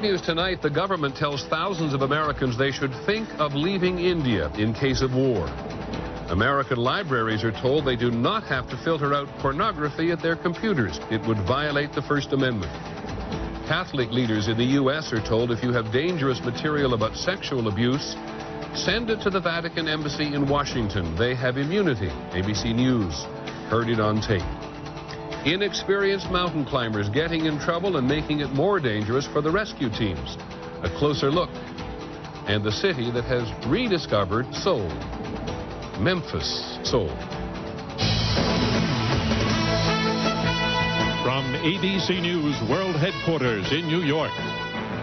news tonight, the government tells thousands of Americans they should think of leaving India in case of war. American libraries are told they do not have to filter out pornography at their computers. It would violate the First Amendment. Catholic leaders in the U.S. are told if you have dangerous material about sexual abuse, send it to the Vatican Embassy in Washington. They have immunity. ABC News heard it on tape. Inexperienced mountain climbers getting in trouble and making it more dangerous for the rescue teams. A closer look. And the city that has rediscovered soul. Memphis soul. From ABC News World Headquarters in New York,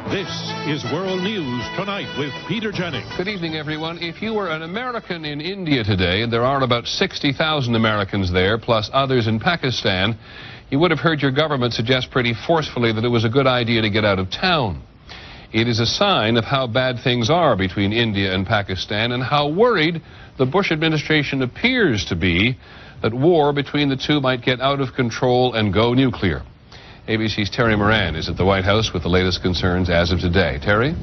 this is World News Tonight with Peter Jennings. Good evening, everyone. If you were an American in India today, and there are about 60,000 Americans there, plus others in Pakistan, you would have heard your government suggest pretty forcefully that it was a good idea to get out of town. It is a sign of how bad things are between India and Pakistan and how worried the Bush administration appears to be that war between the two might get out of control and go nuclear. ABC's Terry Moran is at the White House with the latest concerns as of today. Terry?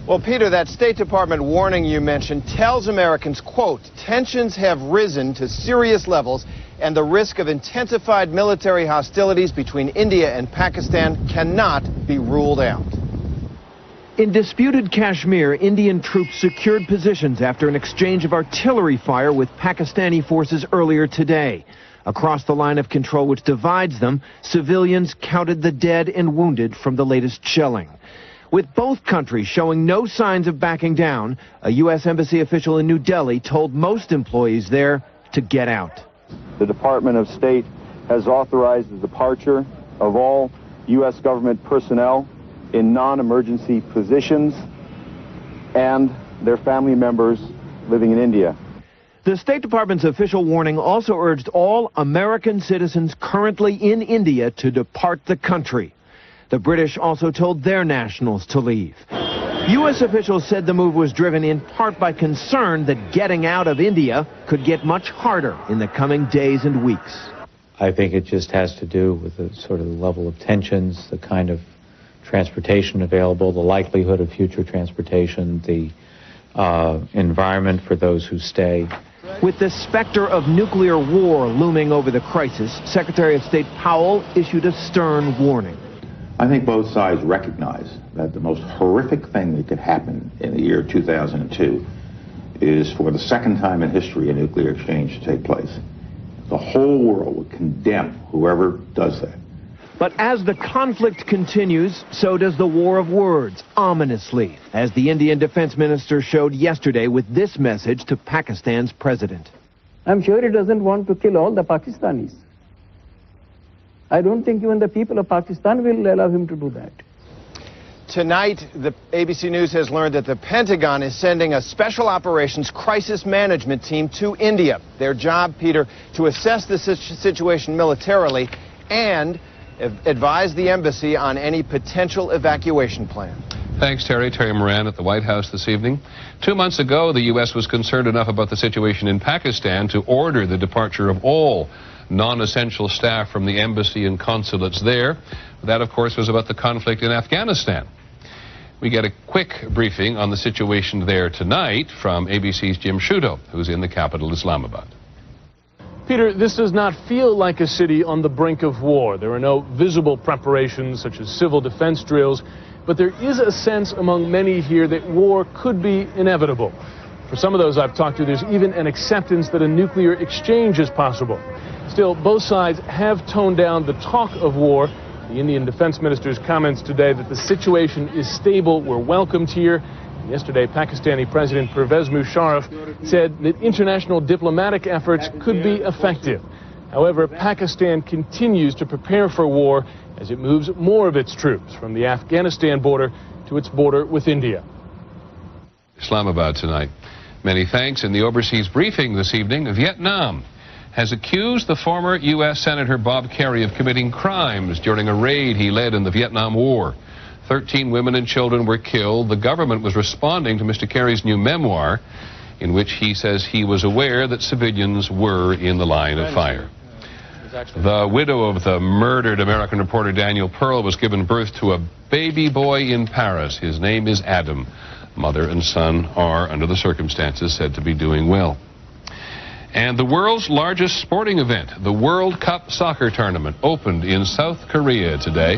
Well, Peter, that State Department warning you mentioned tells Americans, quote, tensions have risen to serious levels and the risk of intensified military hostilities between India and Pakistan cannot be ruled out. In disputed Kashmir, Indian troops secured positions after an exchange of artillery fire with Pakistani forces earlier today. Across the line of control which divides them, civilians counted the dead and wounded from the latest shelling. With both countries showing no signs of backing down, a U.S. Embassy official in New Delhi told most employees there to get out. The Department of State has authorized the departure of all U.S. government personnel in non-emergency positions and their family members living in India. The State Department's official warning also urged all American citizens currently in India to depart the country. The British also told their nationals to leave. U.S. officials said the move was driven in part by concern that getting out of India could get much harder in the coming days and weeks. I think it just has to do with the sort of level of tensions, the kind of transportation available, the likelihood of future transportation, the environment for those who stay. With the specter of nuclear war looming over the crisis, Secretary of State Powell issued a stern warning. I think both sides recognize that the most horrific thing that could happen in the year 2002 is for the second time in history a nuclear exchange to take place. The whole world would condemn whoever does that. But as the conflict continues, so does the war of words, ominously, as the Indian Defense Minister showed yesterday with this message to Pakistan's president. I'm sure he doesn't want to kill all the Pakistanis. I don't think even the people of Pakistan will allow him to do that. Tonight, the ABC News has learned that the Pentagon is sending a special operations crisis management team to India. Their job, Peter, to assess the situation militarily and advise the embassy on any potential evacuation plan. Thanks, Terry. Terry Moran at the White House this evening. 2 months ago, the U.S. was concerned enough about the situation in Pakistan to order the departure of all non-essential staff from the embassy and consulates there. That, of course, was about the conflict in Afghanistan. We get a quick briefing on the situation there tonight from ABC's Jim Sciutto, who's in the capital, Islamabad. Peter, this does not feel like a city on the brink of war. There are no visible preparations such as civil defense drills, but there is a sense among many here that war could be inevitable. For some of those I've talked to, there's even an acceptance that a nuclear exchange is possible. Still, both sides have toned down the talk of war. The Indian Defense Minister's comments today that the situation is stable were welcomed here. Yesterday, Pakistani President Pervez Musharraf said that international diplomatic efforts could be effective. However, Pakistan continues to prepare for war as it moves more of its troops from the Afghanistan border to its border with India. Islamabad tonight. Many thanks. In the overseas briefing this evening, Vietnam has accused the former U.S. Senator Bob Kerrey of committing crimes during a raid he led in the Vietnam War. 13 women and children were killed. The government was responding to Mr. Kerry's new memoir, in which he says he was aware that civilians were in the line of fire. The widow of the murdered American reporter Daniel Pearl was given birth to a baby boy in Paris. His name is Adam. Mother and son are, under the circumstances, said to be doing well. And the world's largest sporting event, the World Cup Soccer Tournament, opened in South Korea today.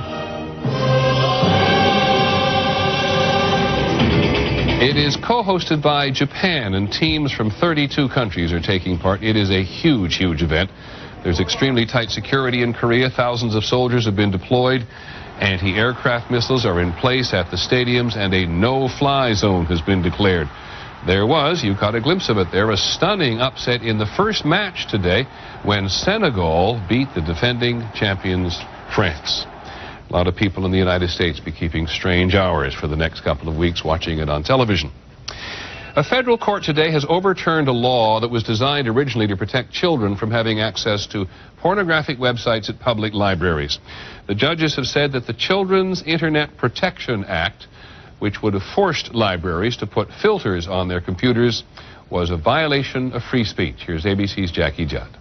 It is co-hosted by Japan, and teams from 32 countries are taking part. It is a huge, huge event. There's extremely tight security in Korea. Thousands of soldiers have been deployed. Anti-aircraft missiles are in place at the stadiums, and a no-fly zone has been declared. There was, you caught a glimpse of it there, a stunning upset in the first match today when Senegal beat the defending champions France. A lot of people in the United States be keeping strange hours for the next couple of weeks watching it on television. A federal court today has overturned a law that was designed originally to protect children from having access to pornographic websites at public libraries. The judges have said that the Children's Internet Protection Act, which would have forced libraries to put filters on their computers, was a violation of free speech. Here's ABC's Jackie Judd.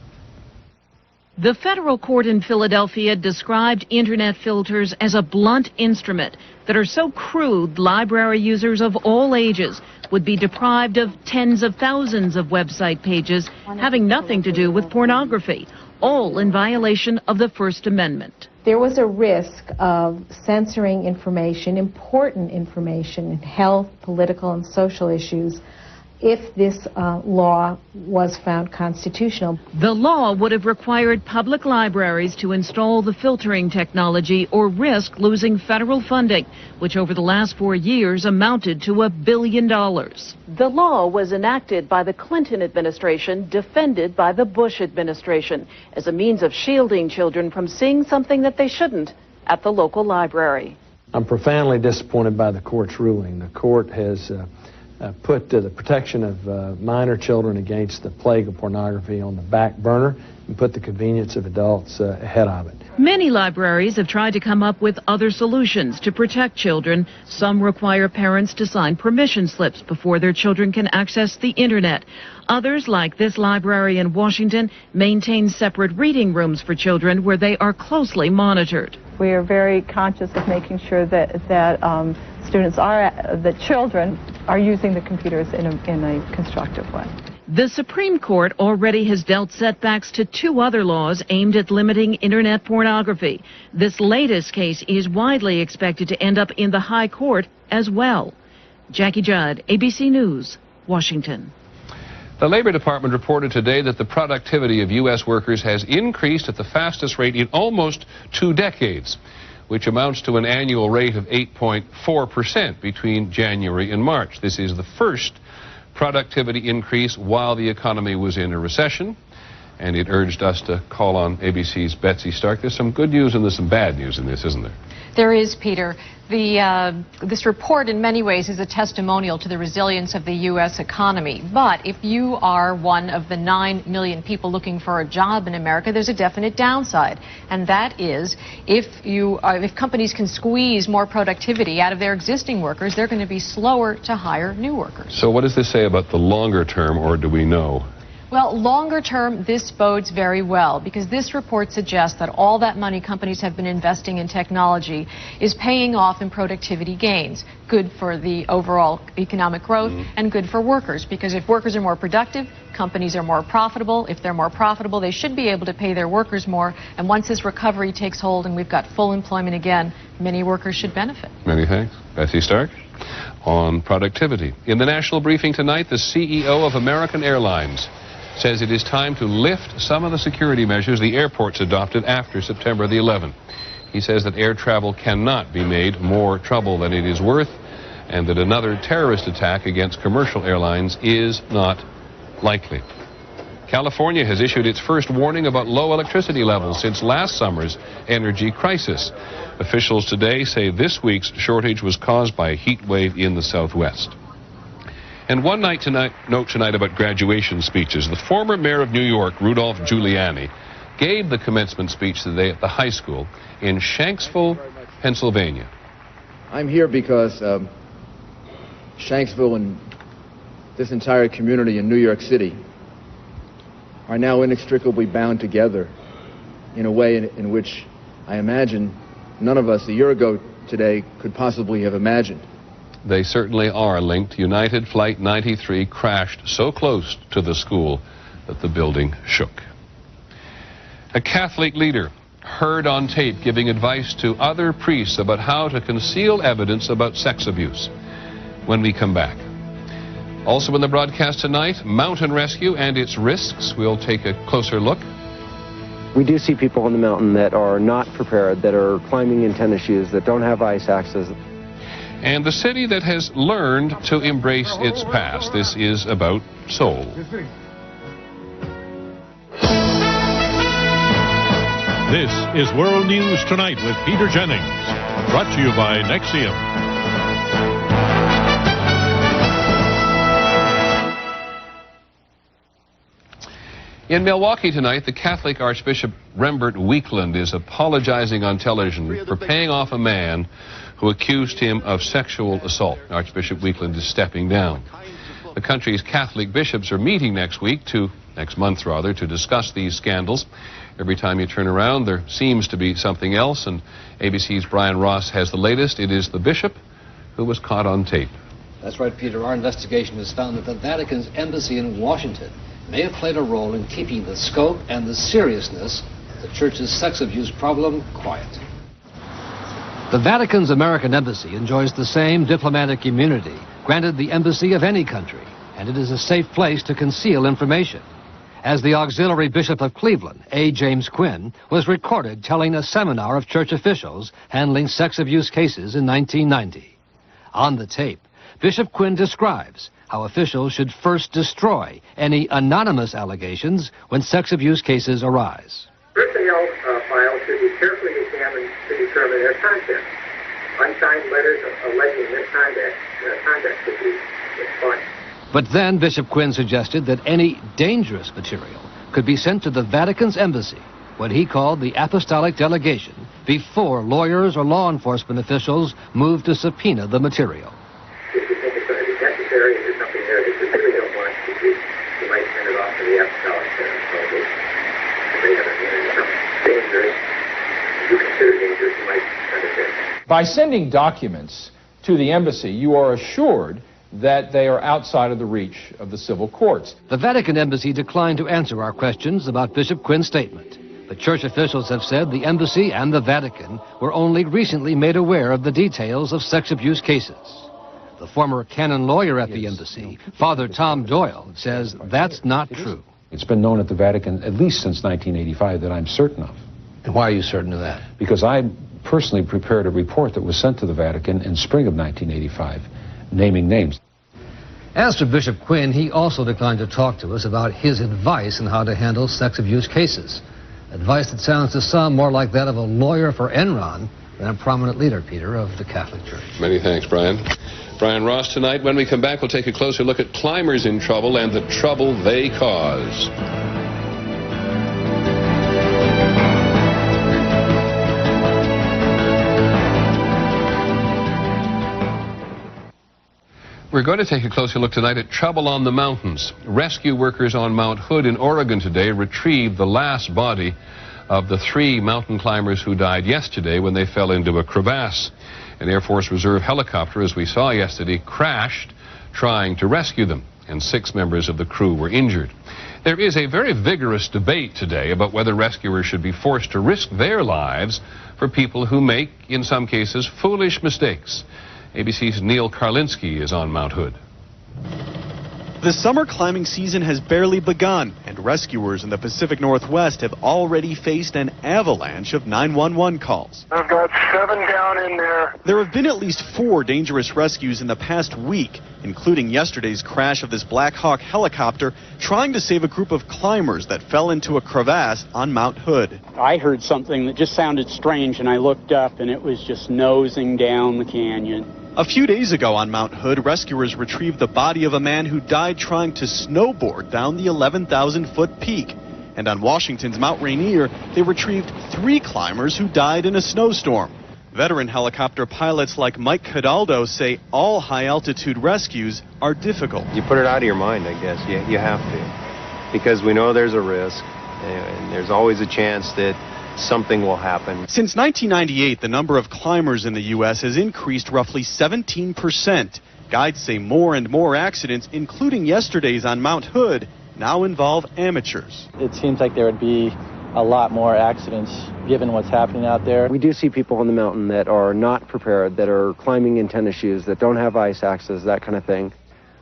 The federal court in Philadelphia described internet filters as a blunt instrument that are so crude library users of all ages would be deprived of tens of thousands of website pages having nothing to do with pornography, all in violation of the First Amendment. There was a risk of censoring information, important information, health, political, and social issues, if this law was found constitutional. The law would have required public libraries to install the filtering technology or risk losing federal funding, which over the last 4 years amounted to $1 billion. The law was enacted by the Clinton administration, defended by the Bush administration, as a means of shielding children from seeing something that they shouldn't at the local library. I'm profoundly disappointed by the court's ruling. The court has put the protection of minor children against the plague of pornography on the back burner and put the convenience of adults ahead of it. Many libraries have tried to come up with other solutions to protect children. Some require parents to sign permission slips before their children can access the internet. Others, like this library in Washington, maintain separate reading rooms for children where they are closely monitored. We are very conscious of making sure that children are using the computers in a constructive way. The Supreme Court already has dealt setbacks to 2 other laws aimed at limiting internet pornography. This latest case is widely expected to end up in the High Court as well. Jackie Judd, ABC News, Washington. The Labor Department reported today that the productivity of U.S. workers has increased at the fastest rate in almost 2 decades, which amounts to an annual rate of 8.4% between January and March. This is the first productivity increase while the economy was in a recession, and it urged us to call on ABC's Betsy Stark. There's some good news and there's some bad news in this, isn't there? There is, Peter. This report in many ways is a testimonial to the resilience of the U.S. economy. But if you are one of the 9 million people looking for a job in America, there's a definite downside. And that is if companies can squeeze more productivity out of their existing workers, they're going to be slower to hire new workers. So what does this say about the longer term, or do we know? Well, longer term, this bodes very well, because this report suggests that all that money companies have been investing in technology is paying off in productivity gains. Good for the overall economic growth and good for workers, because if workers are more productive, companies are more profitable. If they're more profitable, they should be able to pay their workers more. And once this recovery takes hold and we've got full employment again, many workers should benefit. Many thanks. Betsy Stark on productivity. In the national briefing tonight, the CEO of American Airlines says it is time to lift some of the security measures the airports adopted after September the 11th. He says that air travel cannot be made more trouble than it is worth, and that another terrorist attack against commercial airlines is not likely. California has issued its first warning about low electricity levels since last summer's energy crisis. Officials today say this week's shortage was caused by a heat wave in the Southwest. And one note tonight about graduation speeches. The former mayor of New York, Rudolph Giuliani, gave the commencement speech today at the high school in Shanksville, Pennsylvania. I'm here because Shanksville and this entire community in New York City are now inextricably bound together in a way in which I imagine none of us a year ago today could possibly have imagined. They certainly are linked. United Flight 93 crashed so close to the school that the building shook. A Catholic leader heard on tape giving advice to other priests about how to conceal evidence about sex abuse. When we come back. Also in the broadcast tonight, mountain rescue and its risks. We'll take a closer look. We do see people on the mountain that are not prepared, that are climbing in tennis shoes, that don't have ice axes. And the city that has learned to embrace its past. This is about Seoul. This is World News Tonight with Peter Jennings, brought to you by Nexium. In Milwaukee tonight, the Catholic Archbishop Rembert Weekland is apologizing on television for paying off a man who accused him of sexual assault. Archbishop Weekland is stepping down. The country's Catholic bishops are meeting next month, to discuss these scandals. Every time you turn around, there seems to be something else, and ABC's Brian Ross has the latest. It is the bishop who was caught on tape. That's right, Peter. Our investigation has found that the Vatican's embassy in Washington may have played a role in keeping the scope and the seriousness of the Church's sex abuse problem quiet. The Vatican's American embassy enjoys the same diplomatic immunity granted the embassy of any country, and it is a safe place to conceal information. As the auxiliary bishop of Cleveland, A. James Quinn, was recorded telling a seminar of church officials handling sex abuse cases in 1990. On the tape, Bishop Quinn describes how officials should first destroy any anonymous allegations when sex abuse cases arise. Personnel files should be carefully examined to determine their content. Unsigned letters alleging misconduct should be expunged. But then Bishop Quinn suggested that any dangerous material could be sent to the Vatican's embassy, what he called the apostolic delegation, before lawyers or law enforcement officials moved to subpoena the material. If you think it's going to be necessary and there's something there that you really don't want to do, you might send it off to the apostolic delegation. If they have something dangerous, you consider dangerous, you might send it there. By sending documents to the embassy, you are assured that they are outside of the reach of the civil courts. The Vatican embassy declined to answer our questions about Bishop Quinn's statement. But church officials have said the embassy and the Vatican were only recently made aware of the details of sex abuse cases. The former canon lawyer at the embassy, Father Tom Doyle, says that's not true. It's been known at the Vatican at least since 1985 that I'm certain of. And why are you certain of that? Because I personally prepared a report that was sent to the Vatican in spring of 1985, naming names. As for Bishop Quinn, he also declined to talk to us about his advice on how to handle sex abuse cases. Advice that sounds to some more like that of a lawyer for Enron than a prominent leader, Peter, of the Catholic Church. Many thanks, Brian. Brian Ross tonight. When we come back, we'll take a closer look at climbers in trouble and the trouble they cause. We're going to take a closer look tonight at trouble on the mountains. Rescue workers on Mount Hood in Oregon today retrieved the last body of the 3 mountain climbers who died yesterday when they fell into a crevasse. An Air Force Reserve helicopter, as we saw yesterday, crashed trying to rescue them, and 6 members of the crew were injured. There is a very vigorous debate today about whether rescuers should be forced to risk their lives for people who make, in some cases, foolish mistakes. ABC's Neil Karlinski is on Mount Hood. The summer climbing season has barely begun, and rescuers in the Pacific Northwest have already faced an avalanche of 911 calls. I've got 7 down in there. There have been at least 4 dangerous rescues in the past week, including yesterday's crash of this Black Hawk helicopter trying to save a group of climbers that fell into a crevasse on Mount Hood. I heard something that just sounded strange, and I looked up, and it was just nosing down the canyon. A few days ago on Mount Hood, rescuers retrieved the body of a man who died trying to snowboard down the 11,000-foot peak. And on Washington's Mount Rainier, they retrieved 3 climbers who died in a snowstorm. Veteran helicopter pilots like Mike Cadaldo say all high-altitude rescues are difficult. You put it out of your mind, I guess. You have to. Because we know there's a risk, and there's always a chance that something will happen. Since 1998, the number of climbers in the U.S. has increased roughly 17%. Guides say more and more accidents, including yesterday's on Mount Hood, now involve amateurs. It seems like there would be a lot more accidents given what's happening out there. We do see people on the mountain that are not prepared, that are climbing in tennis shoes, that don't have ice axes, that kind of thing.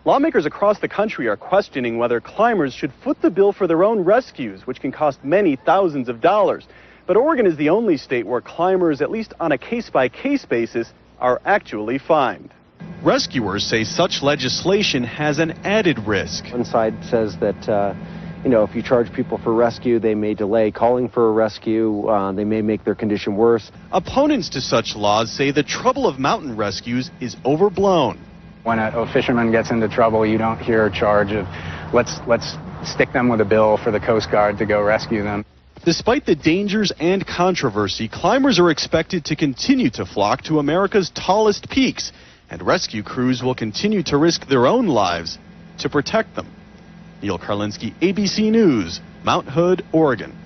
Lawmakers across the country are questioning whether climbers should foot the bill for their own rescues, which can cost many thousands of dollars. But Oregon is the only state where climbers, at least on a case-by-case basis, are actually fined. Rescuers say such legislation has an added risk. One side says that, if you charge people for rescue, they may delay calling for a rescue, they may make their condition worse. Opponents to such laws say the trouble of mountain rescues is overblown. When a fisherman gets into trouble, you don't hear a charge of, let's stick them with a bill for the Coast Guard to go rescue them. Despite the dangers and controversy, climbers are expected to continue to flock to America's tallest peaks, and rescue crews will continue to risk their own lives to protect them. Neil Karlinski, ABC News, Mount Hood, Oregon.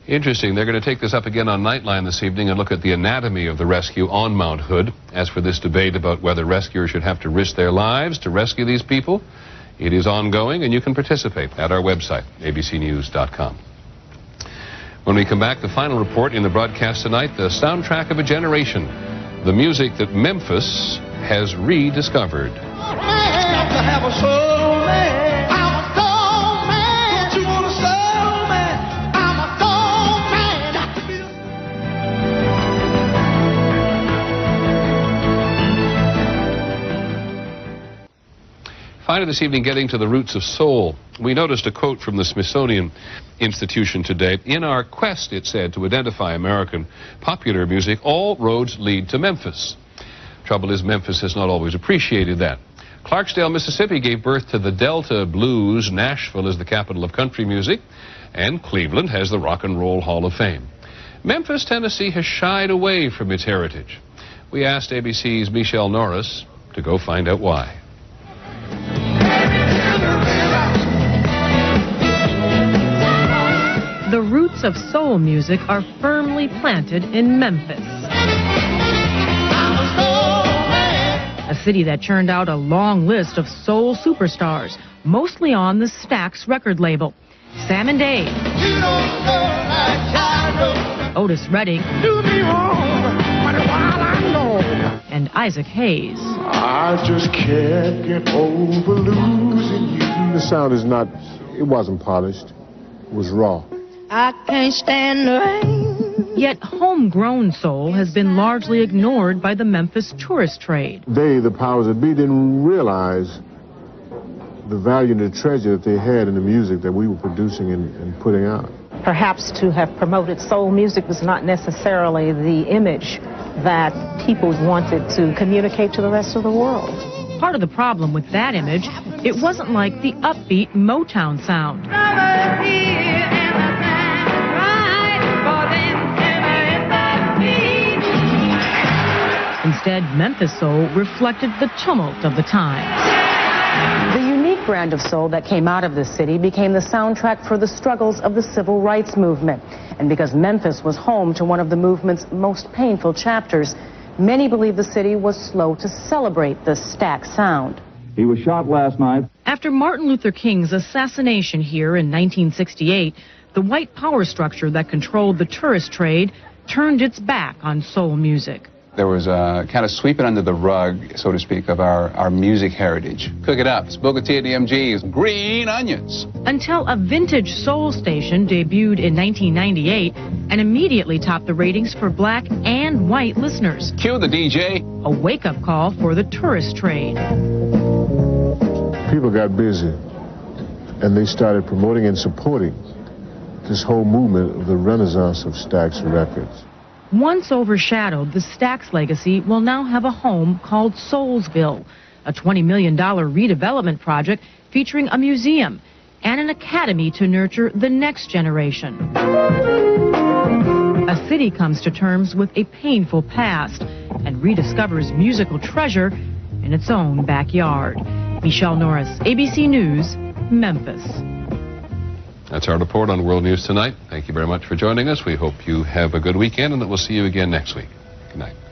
Interesting. They're going to take this up again on Nightline this evening and look at the anatomy of the rescue on Mount Hood. As for this debate about whether rescuers should have to risk their lives to rescue these people, it is ongoing, and you can participate at our website, abcnews.com. When we come back, the final report in the broadcast tonight, the soundtrack of a generation, the music that Memphis has rediscovered. Finally this evening, getting to the roots of soul. We noticed a quote from the Smithsonian Institution today. In our quest, it said, to identify American popular music, all roads lead to Memphis. Trouble is, Memphis has not always appreciated that. Clarksdale, Mississippi gave birth to the Delta Blues. Nashville is the capital of country music. And Cleveland has the Rock and Roll Hall of Fame. Memphis, Tennessee has shied away from its heritage. We asked ABC's Michelle Norris to go find out why. The roots of soul music are firmly planted in Memphis, a city that churned out a long list of soul superstars, mostly on the Stax record label. Sam and Dave, Otis Redding, and Isaac Hayes. I just can't get over losing you. The sound is not, it wasn't polished, it was raw. I can't stand the rain. Yet homegrown soul has been largely ignored by the Memphis tourist trade. They, the powers that be, didn't realize the value and the treasure that they had in the music that we were producing and putting out. Perhaps to have promoted soul music was not necessarily the image that people wanted to communicate to the rest of the world. Part of the problem with that image, it wasn't like the upbeat Motown sound. Instead, Memphis soul reflected the tumult of the times. The unique brand of soul that came out of this city became the soundtrack for the struggles of the civil rights movement. And because Memphis was home to one of the movement's most painful chapters, many believe the city was slow to celebrate the Stax sound. He was shot last night. After Martin Luther King's assassination here in 1968, the white power structure that controlled the tourist trade turned its back on soul music. There was a kind of sweeping under the rug, so to speak, of our music heritage. Cook it up. It's Booker T at the MG's Green Onions. Until a vintage soul station debuted in 1998 and immediately topped the ratings for black and white listeners. Cue the DJ. A wake-up call for the tourist trade. People got busy, and they started promoting and supporting this whole movement of the renaissance of Stax Records. Once overshadowed, the Stax legacy will now have a home called Soulsville, a $20 million redevelopment project featuring a museum and an academy to nurture the next generation. A city comes to terms with a painful past and rediscovers musical treasure in its own backyard. Michelle Norris, ABC News, Memphis. That's our report on World News Tonight. Thank you very much for joining us. We hope you have a good weekend and that we'll see you again next week. Good night.